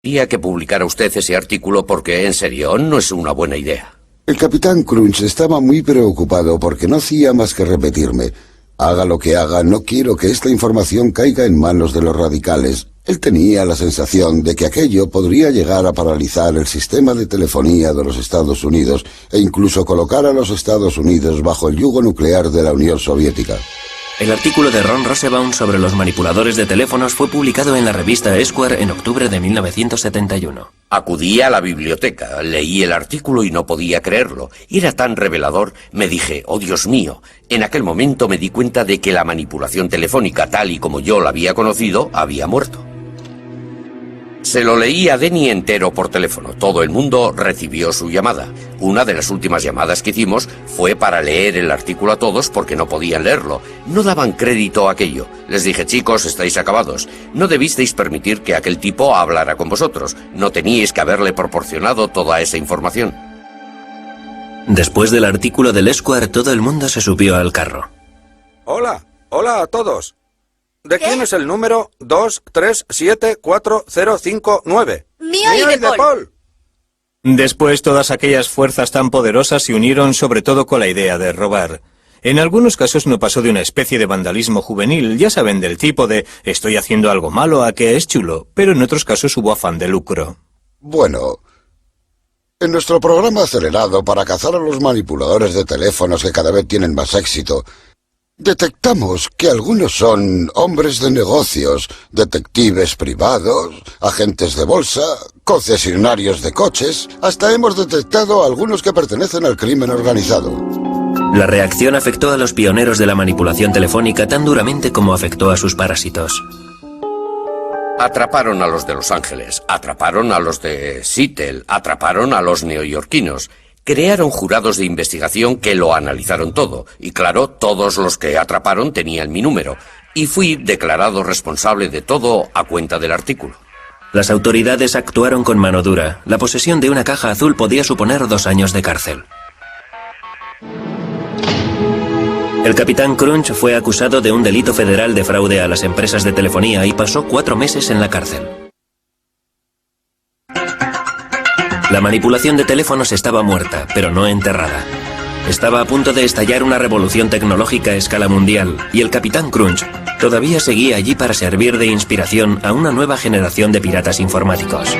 Quería que publicara usted ese artículo porque, en serio, no es una buena idea. El capitán Crunch estaba muy preocupado porque no hacía más que repetirme: haga lo que haga, no quiero que esta información caiga en manos de los radicales. Él tenía la sensación de que aquello podría llegar a paralizar el sistema de telefonía de los Estados Unidos e incluso colocar a los Estados Unidos bajo el yugo nuclear de la Unión Soviética. El artículo de Ron Rosenbaum sobre los manipuladores de teléfonos fue publicado en la revista Esquire en octubre de 1971. Acudí a la biblioteca, leí el artículo y no podía creerlo. Era tan revelador, me dije, oh Dios mío. En aquel momento me di cuenta de que la manipulación telefónica, tal y como yo la había conocido, había muerto. Se lo leí a Denny entero por teléfono. Todo el mundo recibió su llamada. Una de las últimas llamadas que hicimos fue para leer el artículo a todos porque no podían leerlo. No daban crédito a aquello. Les dije, chicos, estáis acabados. No debisteis permitir que aquel tipo hablara con vosotros. No teníais que haberle proporcionado toda esa información. Después del artículo del Esquire, todo el mundo se subió al carro. Hola a todos. ¿De quién es el número 2374059? Mío y de Paul. Después, todas aquellas fuerzas tan poderosas se unieron sobre todo con la idea de robar. En algunos casos no pasó de una especie de vandalismo juvenil, ya saben, del tipo de estoy haciendo algo malo a que es chulo, pero en otros casos hubo afán de lucro. Bueno, en nuestro programa acelerado para cazar a los manipuladores de teléfonos que cada vez tienen más éxito, detectamos que algunos son hombres de negocios, detectives privados, agentes de bolsa, concesionarios de coches. Hasta hemos detectado a algunos que pertenecen al crimen organizado. La reacción afectó a los pioneros de la manipulación telefónica tan duramente como afectó a sus parásitos. Atraparon a los de Los Ángeles, atraparon a los de Seattle, atraparon a los neoyorquinos. Crearon jurados de investigación que lo analizaron todo, y claro, todos los que atraparon tenían mi número, y fui declarado responsable de todo a cuenta del artículo. Las autoridades actuaron con mano dura. La posesión de una caja azul podía suponer 2 años de cárcel. El capitán Crunch fue acusado de un delito federal de fraude a las empresas de telefonía y pasó 4 meses en la cárcel. La manipulación de teléfonos estaba muerta, pero no enterrada. Estaba a punto de estallar una revolución tecnológica a escala mundial, y el capitán Crunch todavía seguía allí para servir de inspiración a una nueva generación de piratas informáticos.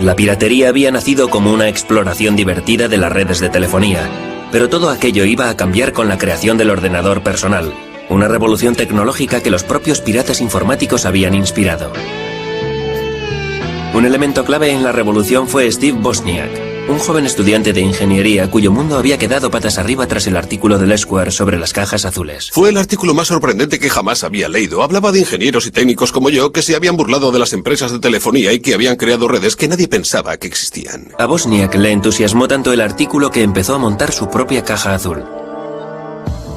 La piratería había nacido como una exploración divertida de las redes de telefonía, pero todo aquello iba a cambiar con la creación del ordenador personal, una revolución tecnológica que los propios piratas informáticos habían inspirado. Un elemento clave en la revolución fue Steve Wozniak, un joven estudiante de ingeniería cuyo mundo había quedado patas arriba tras el artículo del Esquire sobre las cajas azules. Fue el artículo más sorprendente que jamás había leído. Hablaba de ingenieros y técnicos como yo que se habían burlado de las empresas de telefonía y que habían creado redes que nadie pensaba que existían. A Wozniak le entusiasmó tanto el artículo que empezó a montar su propia caja azul.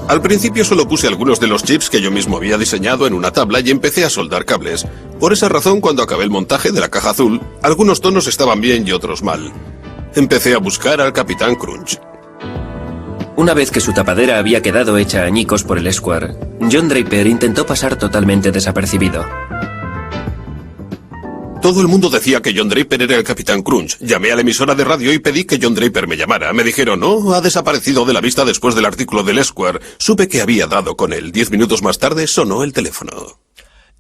Al principio solo puse algunos de los chips que yo mismo había diseñado en una tabla y empecé a soldar cables. Por esa razón, cuando acabé el montaje de la caja azul, algunos tonos estaban bien y otros mal. Empecé a buscar al capitán Crunch. Una vez que su tapadera había quedado hecha añicos por el Esquire, John Draper intentó pasar totalmente desapercibido. Todo el mundo decía que John Draper era el capitán Crunch. Llamé a la emisora de radio y pedí que John Draper me llamara. Me dijeron, no, ha desaparecido de la vista después del artículo del Esquire. Supe que había dado con él. 10 minutos más tarde sonó el teléfono.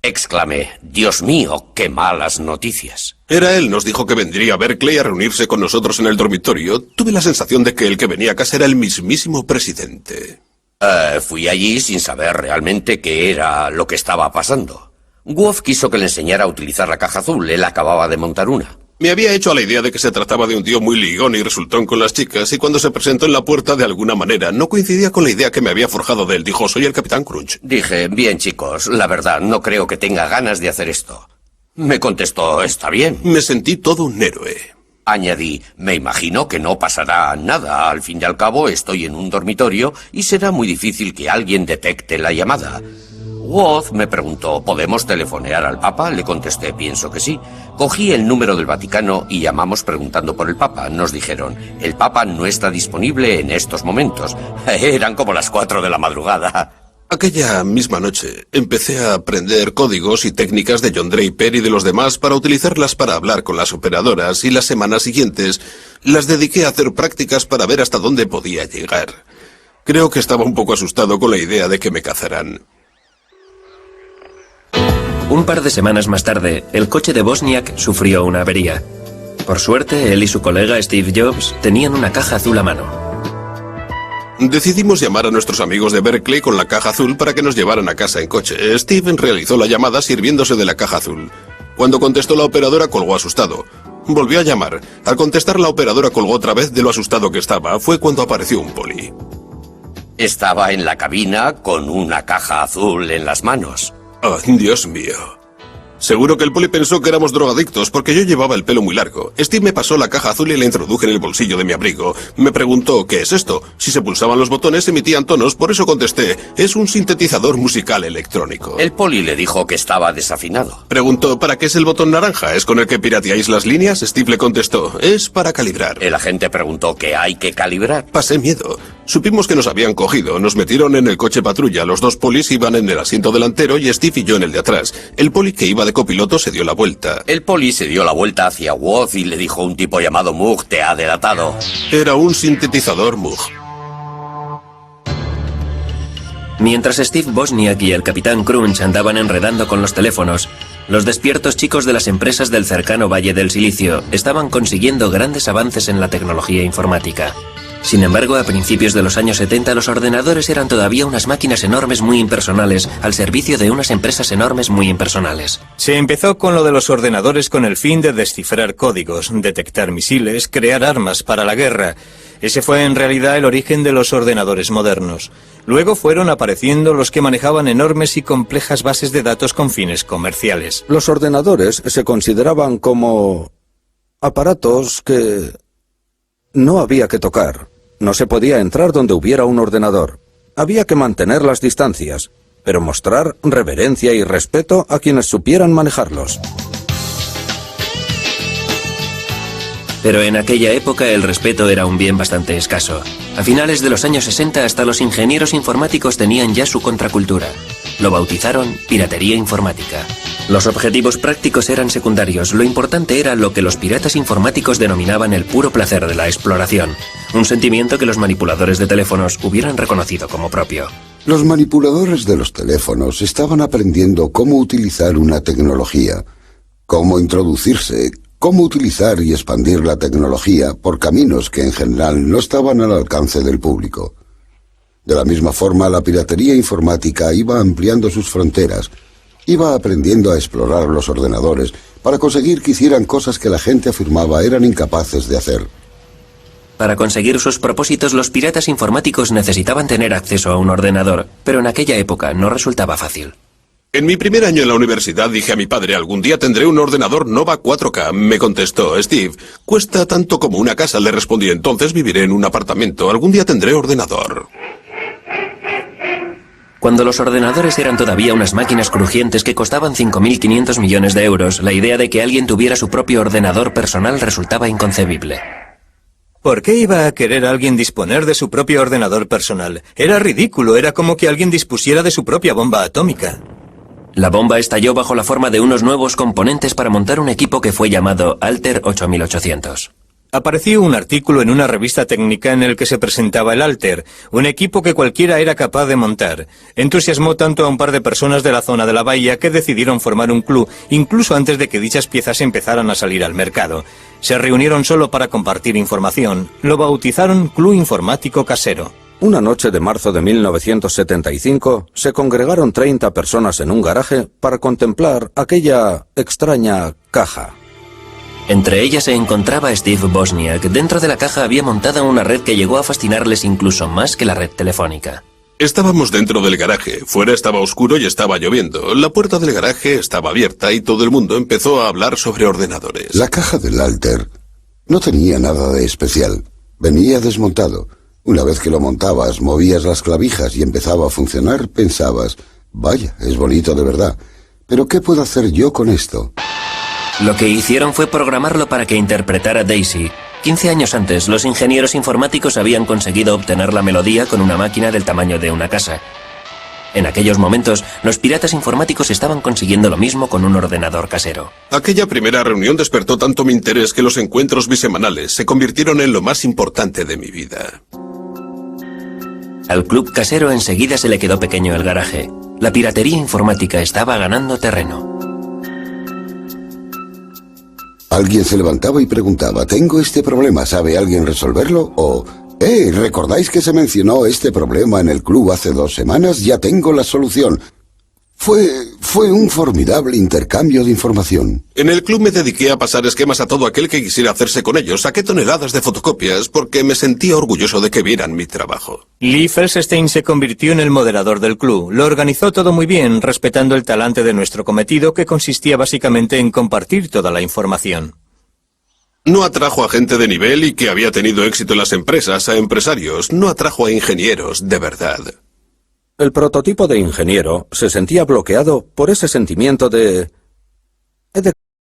Exclamé, Dios mío, qué malas noticias. Era él, nos dijo que vendría a Berkeley a reunirse con nosotros en el dormitorio. Tuve la sensación de que el que venía a casa era el mismísimo presidente. Fui allí sin saber realmente qué era lo que estaba pasando. Wolf quiso que le enseñara a utilizar la caja azul, él acababa de montar una. Me había hecho a la idea de que se trataba de un tío muy ligón y resultón con las chicas, y cuando se presentó en la puerta de alguna manera no coincidía con la idea que me había forjado de él. Dijo, soy el capitán Crunch. Dije, bien chicos, la verdad, no creo que tenga ganas de hacer esto. Me contestó, está bien. Me sentí todo un héroe. Añadí, me imagino que no pasará nada, al fin y al cabo estoy en un dormitorio y será muy difícil que alguien detecte la llamada. Woz me preguntó, ¿podemos telefonear al Papa? Le contesté, pienso que sí. Cogí el número del Vaticano y llamamos preguntando por el Papa. Nos dijeron, el Papa no está disponible en estos momentos. Eran como las 4 de la madrugada. Aquella misma noche empecé a aprender códigos y técnicas de John Draper y de los demás para utilizarlas para hablar con las operadoras, y las semanas siguientes las dediqué a hacer prácticas para ver hasta dónde podía llegar. Creo que estaba un poco asustado con la idea de que me cazaran. Un par de semanas más tarde, el coche de Wozniak sufrió una avería. Por suerte, él y su colega Steve Jobs tenían una caja azul a mano. Decidimos llamar a nuestros amigos de Berkeley con la caja azul para que nos llevaran a casa en coche. Steven realizó la llamada sirviéndose de la caja azul. Cuando contestó la operadora, colgó asustado. Volvió a llamar. Al contestar, la operadora colgó otra vez de lo asustado que estaba. Fue cuando apareció un poli. Estaba en la cabina con una caja azul en las manos. ¡Oh, Dios mío! Seguro que el poli pensó que éramos drogadictos porque yo llevaba el pelo muy largo. Steve me pasó la caja azul y la introduje en el bolsillo de mi abrigo. Me preguntó, ¿qué es esto? Si se pulsaban los botones emitían tonos, por eso contesté, es un sintetizador musical electrónico. El poli le dijo que estaba desafinado. Preguntó, ¿para qué es el botón naranja? ¿Es con el que pirateáis las líneas? Steve le contestó, es para calibrar. El agente preguntó qué hay que calibrar. Pasé miedo. Supimos que nos habían cogido, nos metieron en el coche patrulla, los dos polis iban en el asiento delantero y Steve y yo en el de atrás. El poli que iba de copiloto se dio la vuelta. El poli se dio la vuelta hacia Woz y le dijo, un tipo llamado Moog te ha delatado. Era un sintetizador Moog. Mientras Steve Wozniak y el capitán Crunch andaban enredando con los teléfonos, los despiertos chicos de las empresas del cercano Valle del Silicio estaban consiguiendo grandes avances en la tecnología informática. Sin embargo, a principios de los años 70 los ordenadores eran todavía unas máquinas enormes muy impersonales al servicio de unas empresas enormes muy impersonales. Se empezó con lo de los ordenadores con el fin de descifrar códigos, detectar misiles, crear armas para la guerra. Ese fue en realidad el origen de los ordenadores modernos. Luego fueron apareciendo los que manejaban enormes y complejas bases de datos con fines comerciales. Los ordenadores se consideraban como aparatos que no había que tocar. No se podía entrar donde hubiera un ordenador. Había que mantener las distancias, pero mostrar reverencia y respeto a quienes supieran manejarlos. Pero en aquella época el respeto era un bien bastante escaso. A finales de los años 60 hasta los ingenieros informáticos tenían ya su contracultura. Lo bautizaron piratería informática. Los objetivos prácticos eran secundarios, lo importante era lo que los piratas informáticos denominaban el puro placer de la exploración, un sentimiento que los manipuladores de teléfonos hubieran reconocido como propio. Los manipuladores de los teléfonos estaban aprendiendo cómo utilizar una tecnología, cómo introducirse, cómo utilizar y expandir la tecnología por caminos que en general no estaban al alcance del público. De la misma forma, la piratería informática iba ampliando sus fronteras, iba aprendiendo a explorar los ordenadores para conseguir que hicieran cosas que la gente afirmaba eran incapaces de hacer. Para conseguir sus propósitos, los piratas informáticos necesitaban tener acceso a un ordenador, pero en aquella época no resultaba fácil. En mi primer año en la universidad dije a mi padre, algún día tendré un ordenador Nova 4K. Me contestó, Steve, cuesta tanto como una casa. Le respondí, entonces viviré en un apartamento. Algún día tendré ordenador. Cuando los ordenadores eran todavía unas máquinas crujientes que costaban 5.500 millones de euros, la idea de que alguien tuviera su propio ordenador personal resultaba inconcebible. ¿Por qué iba a querer alguien disponer de su propio ordenador personal? Era ridículo, era como que alguien dispusiera de su propia bomba atómica. La bomba estalló bajo la forma de unos nuevos componentes para montar un equipo que fue llamado Altair 8800. Apareció un artículo en una revista técnica en el que se presentaba el Altair, un equipo que cualquiera era capaz de montar. Entusiasmó tanto a un par de personas de la zona de la bahía que decidieron formar un club, incluso antes de que dichas piezas empezaran a salir al mercado. Se reunieron solo para compartir información. Lo bautizaron Club Informático Casero. Una noche de marzo de 1975, se congregaron 30 personas en un garaje para contemplar aquella extraña caja. Entre ellas se encontraba Steve Wozniak. Dentro de la caja había montada una red que llegó a fascinarles incluso más que la red telefónica. Estábamos dentro del garaje. Fuera estaba oscuro y estaba lloviendo. La puerta del garaje estaba abierta y todo el mundo empezó a hablar sobre ordenadores. La caja del Altair no tenía nada de especial. Venía desmontado. Una vez que lo montabas, movías las clavijas y empezaba a funcionar, pensabas, vaya, es bonito de verdad. Pero ¿qué puedo hacer yo con esto? Lo que hicieron fue programarlo para que interpretara Daisy. 15 años antes, los ingenieros informáticos habían conseguido obtener la melodía con una máquina del tamaño de una casa. En aquellos momentos, los piratas informáticos estaban consiguiendo lo mismo con un ordenador casero. Aquella primera reunión despertó tanto mi interés que los encuentros bisemanales se convirtieron en lo más importante de mi vida. Al club casero enseguida se le quedó pequeño el garaje. La piratería informática estaba ganando terreno. Alguien se levantaba y preguntaba, tengo este problema, ¿sabe alguien resolverlo? O, ¿recordáis que se mencionó este problema en el club hace 2 semanas? Ya tengo la solución. Fue un formidable intercambio de información. En el club me dediqué a pasar esquemas a todo aquel que quisiera hacerse con ellos. Saqué toneladas de fotocopias porque me sentía orgulloso de que vieran mi trabajo. Lee Felsenstein se convirtió en el moderador del club. Lo organizó todo muy bien, respetando el talante de nuestro cometido, que consistía básicamente en compartir toda la información. No atrajo a gente de nivel y que había tenido éxito en las empresas, a empresarios. No atrajo a ingenieros, de verdad. El prototipo de ingeniero se sentía bloqueado por ese sentimiento de...